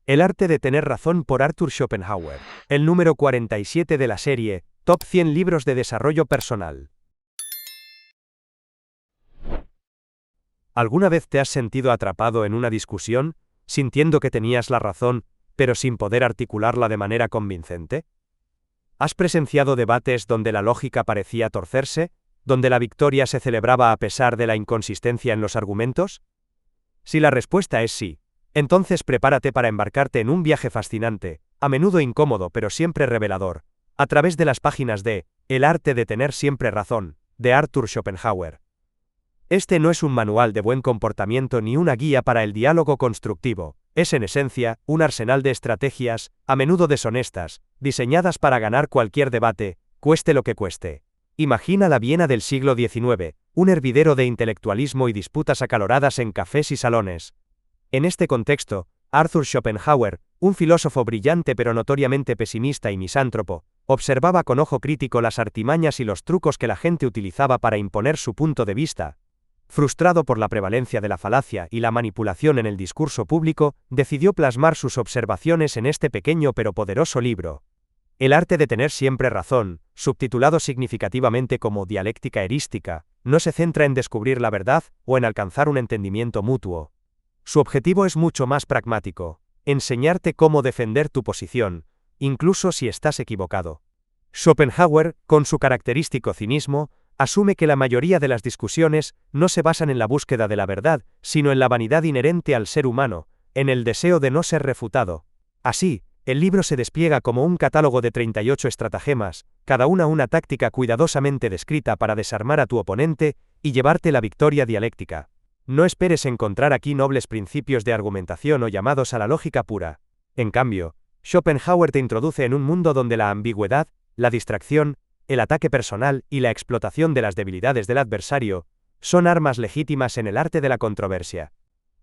El arte de tener razón por Arthur Schopenhauer. El número 47 de la serie, Top 100 libros de desarrollo personal. ¿Alguna vez te has sentido atrapado en una discusión, sintiendo que tenías la razón, pero sin poder articularla de manera convincente? ¿Has presenciado debates donde la lógica parecía torcerse, donde la victoria se celebraba a pesar de la inconsistencia en los argumentos? Si la respuesta es sí, entonces prepárate para embarcarte en un viaje fascinante, a menudo incómodo pero siempre revelador, a través de las páginas de El arte de tener siempre razón, de Arthur Schopenhauer. Este no es un manual de buen comportamiento ni una guía para el diálogo constructivo, es en esencia, un arsenal de estrategias, a menudo deshonestas, diseñadas para ganar cualquier debate, cueste lo que cueste. Imagina la Viena del siglo XIX, un hervidero de intelectualismo y disputas acaloradas en cafés y salones. En este contexto, Arthur Schopenhauer, un filósofo brillante pero notoriamente pesimista y misántropo, observaba con ojo crítico las artimañas y los trucos que la gente utilizaba para imponer su punto de vista. Frustrado por la prevalencia de la falacia y la manipulación en el discurso público, decidió plasmar sus observaciones en este pequeño pero poderoso libro. El arte de tener siempre razón, subtitulado significativamente como dialéctica erística, no se centra en descubrir la verdad o en alcanzar un entendimiento mutuo. Su objetivo es mucho más pragmático, enseñarte cómo defender tu posición, incluso si estás equivocado. Schopenhauer, con su característico cinismo, asume que la mayoría de las discusiones no se basan en la búsqueda de la verdad, sino en la vanidad inherente al ser humano, en el deseo de no ser refutado. Así, el libro se despliega como un catálogo de 38 estratagemas, cada una táctica cuidadosamente descrita para desarmar a tu oponente y llevarte la victoria dialéctica. No esperes encontrar aquí nobles principios de argumentación o llamados a la lógica pura. En cambio, Schopenhauer te introduce en un mundo donde la ambigüedad, la distracción, el ataque personal y la explotación de las debilidades del adversario son armas legítimas en el arte de la controversia.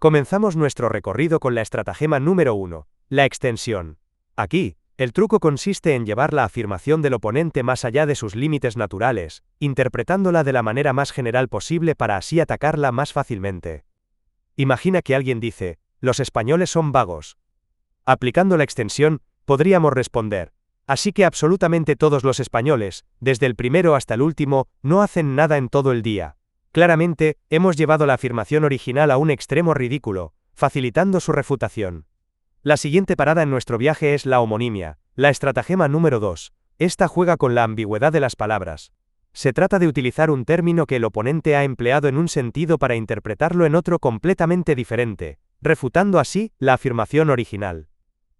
Comenzamos nuestro recorrido con la estratagema número 1, la extensión. Aquí, el truco consiste en llevar la afirmación del oponente más allá de sus límites naturales, interpretándola de la manera más general posible para así atacarla más fácilmente. Imagina que alguien dice, los españoles son vagos. Aplicando la extensión, podríamos responder, así que absolutamente todos los españoles, desde el primero hasta el último, no hacen nada en todo el día. Claramente, hemos llevado la afirmación original a un extremo ridículo, facilitando su refutación. La siguiente parada en nuestro viaje es la homonimia, la estratagema número 2. Esta juega con la ambigüedad de las palabras. Se trata de utilizar un término que el oponente ha empleado en un sentido para interpretarlo en otro completamente diferente, refutando así la afirmación original.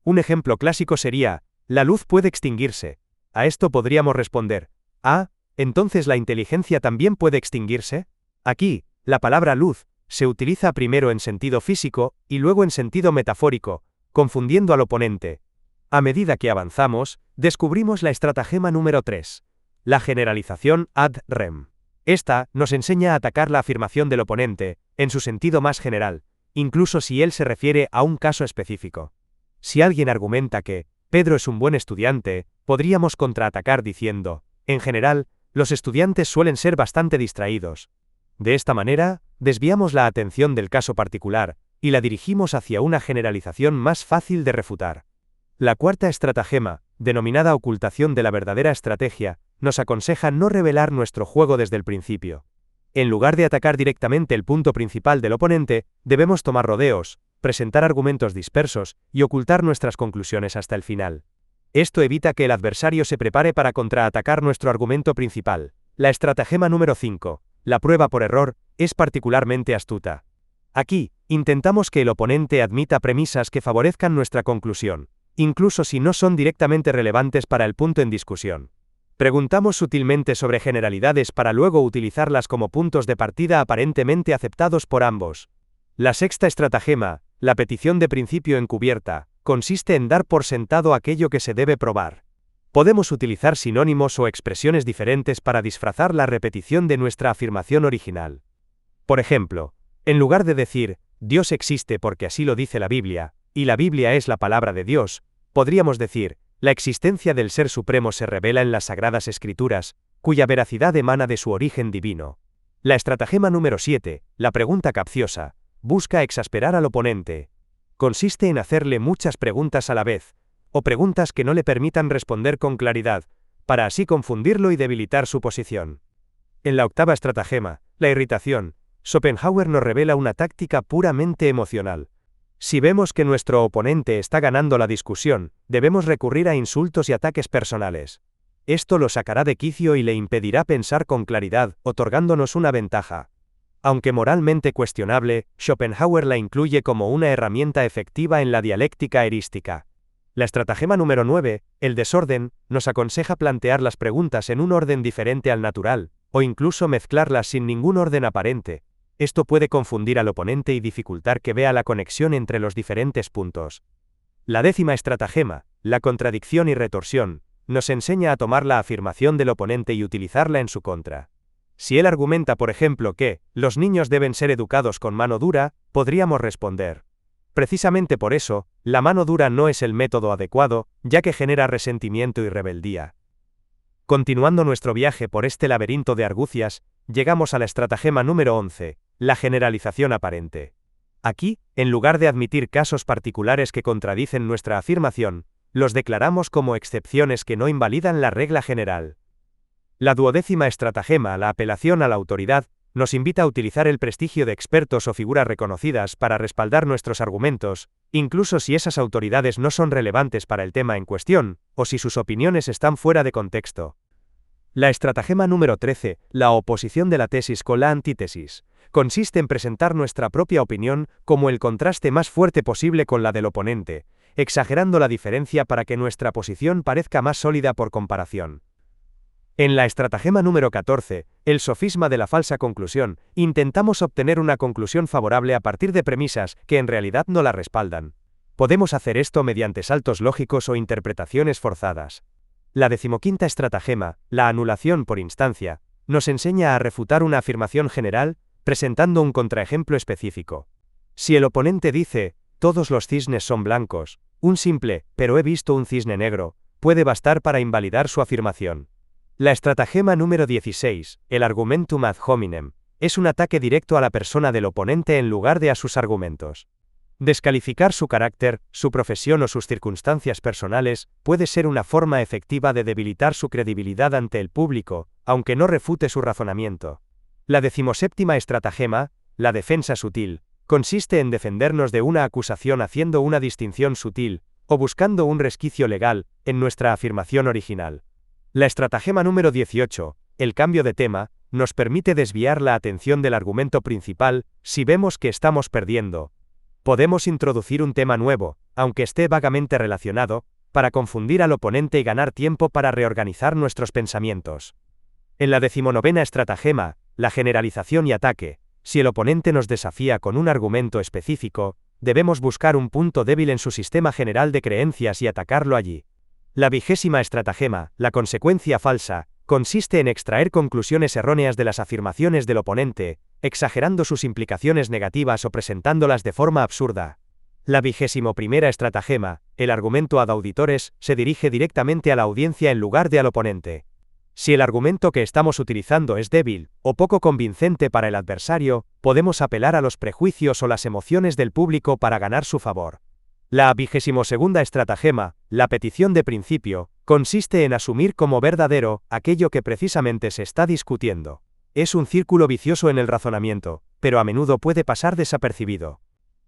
Un ejemplo clásico sería, la luz puede extinguirse. A esto podríamos responder, ¿entonces la inteligencia también puede extinguirse? Aquí, la palabra luz se utiliza primero en sentido físico y luego en sentido metafórico, confundiendo al oponente. A medida que avanzamos, descubrimos la estratagema número 3, la generalización ad rem. Esta nos enseña a atacar la afirmación del oponente, en su sentido más general, incluso si él se refiere a un caso específico. Si alguien argumenta que Pedro es un buen estudiante, podríamos contraatacar diciendo, en general, los estudiantes suelen ser bastante distraídos. De esta manera, desviamos la atención del caso particular, y la dirigimos hacia una generalización más fácil de refutar. La cuarta estratagema, denominada ocultación de la verdadera estrategia, nos aconseja no revelar nuestro juego desde el principio. En lugar de atacar directamente el punto principal del oponente, debemos tomar rodeos, presentar argumentos dispersos y ocultar nuestras conclusiones hasta el final. Esto evita que el adversario se prepare para contraatacar nuestro argumento principal. La estratagema número 5, la prueba por error, es particularmente astuta. Aquí, intentamos que el oponente admita premisas que favorezcan nuestra conclusión, incluso si no son directamente relevantes para el punto en discusión. Preguntamos sutilmente sobre generalidades para luego utilizarlas como puntos de partida aparentemente aceptados por ambos. La sexta estratagema, la petición de principio encubierta, consiste en dar por sentado aquello que se debe probar. Podemos utilizar sinónimos o expresiones diferentes para disfrazar la repetición de nuestra afirmación original. Por ejemplo, en lugar de decir, Dios existe porque así lo dice la Biblia, y la Biblia es la palabra de Dios, podríamos decir, la existencia del Ser Supremo se revela en las Sagradas Escrituras, cuya veracidad emana de su origen divino. La estratagema número 7, la pregunta capciosa, busca exasperar al oponente. consiste en hacerle muchas preguntas a la vez, o preguntas que no le permitan responder con claridad, para así confundirlo y debilitar su posición. En la octava estratagema, la irritación, Schopenhauer nos revela una táctica puramente emocional. Si vemos que nuestro oponente está ganando la discusión, debemos recurrir a insultos y ataques personales. Esto lo sacará de quicio y le impedirá pensar con claridad, otorgándonos una ventaja. Aunque moralmente cuestionable, Schopenhauer la incluye como una herramienta efectiva en la dialéctica erística. La estratagema número 9, el desorden, nos aconseja plantear las preguntas en un orden diferente al natural, o incluso mezclarlas sin ningún orden aparente. Esto puede confundir al oponente y dificultar que vea la conexión entre los diferentes puntos. La décima estratagema, la contradicción y retorsión, nos enseña a tomar la afirmación del oponente y utilizarla en su contra. Si él argumenta, por ejemplo, que los niños deben ser educados con mano dura, podríamos responder: precisamente por eso, la mano dura no es el método adecuado, ya que genera resentimiento y rebeldía. Continuando nuestro viaje por este laberinto de argucias, llegamos a la estratagema número 11, la generalización aparente. Aquí, en lugar de admitir casos particulares que contradicen nuestra afirmación, los declaramos como excepciones que no invalidan la regla general. La duodécima estratagema, la apelación a la autoridad, nos invita a utilizar el prestigio de expertos o figuras reconocidas para respaldar nuestros argumentos, incluso si esas autoridades no son relevantes para el tema en cuestión, o si sus opiniones están fuera de contexto. La estratagema número 13, la oposición de la tesis con la antítesis, consiste en presentar nuestra propia opinión como el contraste más fuerte posible con la del oponente, exagerando la diferencia para que nuestra posición parezca más sólida por comparación. En la estratagema número 14, el sofisma de la falsa conclusión, intentamos obtener una conclusión favorable a partir de premisas que en realidad no la respaldan. Podemos hacer esto mediante saltos lógicos o interpretaciones forzadas. La decimoquinta estratagema, la anulación por instancia, nos enseña a refutar una afirmación general, presentando un contraejemplo específico. Si el oponente dice: todos los cisnes son blancos, un simple «pero he visto un cisne negro», puede bastar para invalidar su afirmación. La estratagema número 16, el argumentum ad hominem, es un ataque directo a la persona del oponente en lugar de a sus argumentos. Descalificar su carácter, su profesión o sus circunstancias personales puede ser una forma efectiva de debilitar su credibilidad ante el público, aunque no refute su razonamiento. La decimoséptima estratagema, la defensa sutil, consiste en defendernos de una acusación haciendo una distinción sutil, o buscando un resquicio legal, en nuestra afirmación original. La estratagema número 18, el cambio de tema, nos permite desviar la atención del argumento principal, si vemos que estamos perdiendo. Podemos introducir un tema nuevo, aunque esté vagamente relacionado, para confundir al oponente y ganar tiempo para reorganizar nuestros pensamientos. En la decimonovena estratagema, la generalización y ataque, si el oponente nos desafía con un argumento específico, debemos buscar un punto débil en su sistema general de creencias y atacarlo allí. La vigésima estratagema, la consecuencia falsa, consiste en extraer conclusiones erróneas de las afirmaciones del oponente, exagerando sus implicaciones negativas o presentándolas de forma absurda. La 21ª estratagema, el argumento ad auditores, se dirige directamente a la audiencia en lugar de al oponente. Si el argumento que estamos utilizando es débil, o poco convincente para el adversario, podemos apelar a los prejuicios o las emociones del público para ganar su favor. La 22ª estratagema, la petición de principio, consiste en asumir como verdadero aquello que precisamente se está discutiendo. Es un círculo vicioso en el razonamiento, pero a menudo puede pasar desapercibido.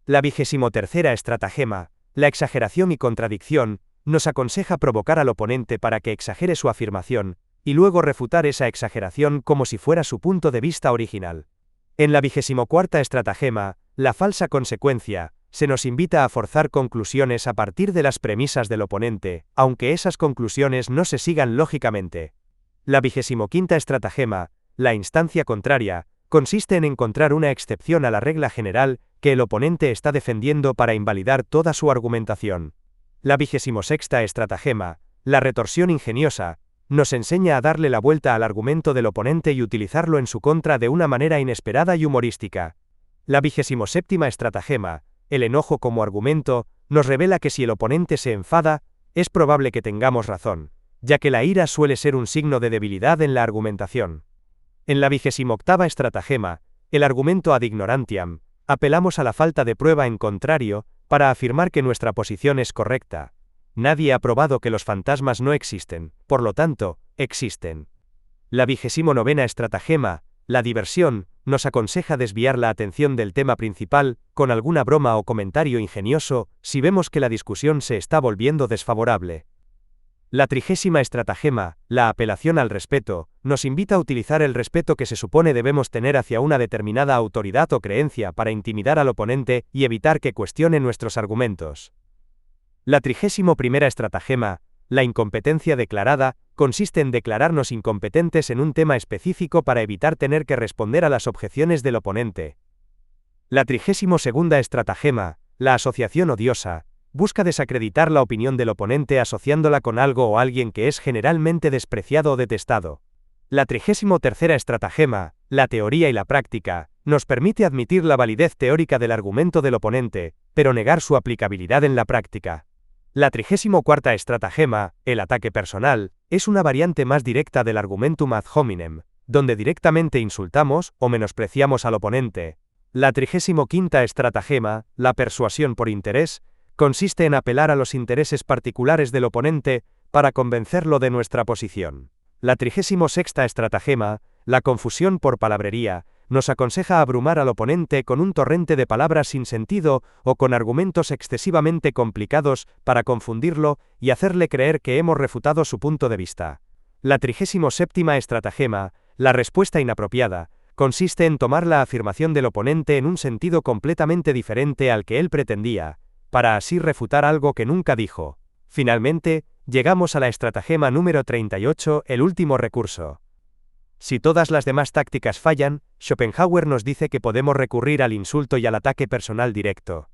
La 23ª estratagema, la exageración y contradicción, nos aconseja provocar al oponente para que exagere su afirmación, y luego refutar esa exageración como si fuera su punto de vista original. En la 24ª estratagema, la falsa consecuencia, se nos invita a forzar conclusiones a partir de las premisas del oponente, aunque esas conclusiones no se sigan lógicamente. La 25ª estratagema, la instancia contraria, consiste en encontrar una excepción a la regla general que el oponente está defendiendo para invalidar toda su argumentación. La 26ª estratagema, la retorsión ingeniosa, nos enseña a darle la vuelta al argumento del oponente y utilizarlo en su contra de una manera inesperada y humorística. La 27ª estratagema, el enojo como argumento, nos revela que si el oponente se enfada, es probable que tengamos razón, ya que la ira suele ser un signo de debilidad en la argumentación. En la 28ª estratagema, el argumento ad ignorantiam, apelamos a la falta de prueba en contrario, para afirmar que nuestra posición es correcta. Nadie ha probado que los fantasmas no existen, por lo tanto, existen. La 29ª estratagema, la diversión, nos aconseja desviar la atención del tema principal, con alguna broma o comentario ingenioso, si vemos que la discusión se está volviendo desfavorable. La 30ª estratagema, la apelación al respeto, nos invita a utilizar el respeto que se supone debemos tener hacia una determinada autoridad o creencia para intimidar al oponente y evitar que cuestione nuestros argumentos. La 31ª estratagema, la incompetencia declarada, consiste en declararnos incompetentes en un tema específico para evitar tener que responder a las objeciones del oponente. La 32ª estratagema, la asociación odiosa, busca desacreditar la opinión del oponente asociándola con algo o alguien que es generalmente despreciado o detestado. La 33ª estratagema, la teoría y la práctica, nos permite admitir la validez teórica del argumento del oponente, pero negar su aplicabilidad en la práctica. La 34ª estratagema, el ataque personal, es una variante más directa del argumentum ad hominem, donde directamente insultamos o menospreciamos al oponente. La 35ª estratagema, la persuasión por interés, consiste en apelar a los intereses particulares del oponente para convencerlo de nuestra posición. La 36ª estratagema, la confusión por palabrería, nos aconseja abrumar al oponente con un torrente de palabras sin sentido o con argumentos excesivamente complicados para confundirlo y hacerle creer que hemos refutado su punto de vista. La 37ª estratagema, la respuesta inapropiada, consiste en tomar la afirmación del oponente en un sentido completamente diferente al que él pretendía, para así refutar algo que nunca dijo. Finalmente, llegamos a la estratagema número 38, el último recurso. Si todas las demás tácticas fallan, Schopenhauer nos dice que podemos recurrir al insulto y al ataque personal directo.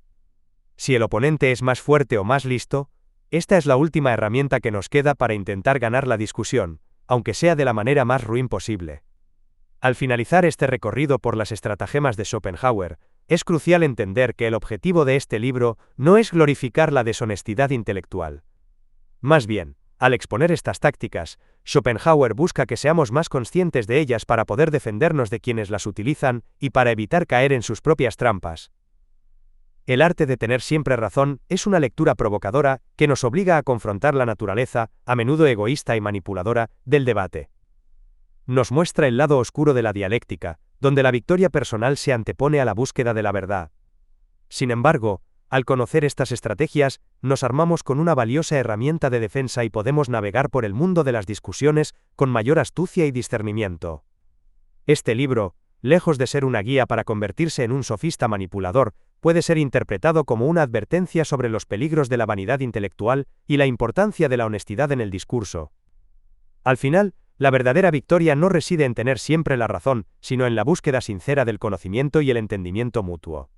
Si el oponente es más fuerte o más listo, esta es la última herramienta que nos queda para intentar ganar la discusión, aunque sea de la manera más ruin posible. Al finalizar este recorrido por las estratagemas de Schopenhauer, es crucial entender que el objetivo de este libro no es glorificar la deshonestidad intelectual. Más bien, al exponer estas tácticas, Schopenhauer busca que seamos más conscientes de ellas para poder defendernos de quienes las utilizan y para evitar caer en sus propias trampas. El arte de tener siempre razón es una lectura provocadora que nos obliga a confrontar la naturaleza, a menudo egoísta y manipuladora, del debate. Nos muestra el lado oscuro de la dialéctica, donde la victoria personal se antepone a la búsqueda de la verdad. Sin embargo, al conocer estas estrategias, nos armamos con una valiosa herramienta de defensa y podemos navegar por el mundo de las discusiones con mayor astucia y discernimiento. Este libro, lejos de ser una guía para convertirse en un sofista manipulador, puede ser interpretado como una advertencia sobre los peligros de la vanidad intelectual y la importancia de la honestidad en el discurso. Al final, la verdadera victoria no reside en tener siempre la razón, sino en la búsqueda sincera del conocimiento y el entendimiento mutuo.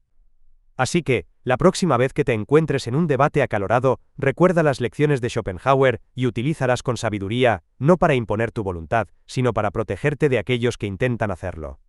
Así que, la próxima vez que te encuentres en un debate acalorado, recuerda las lecciones de Schopenhauer y utilízalas con sabiduría, no para imponer tu voluntad, sino para protegerte de aquellos que intentan hacerlo.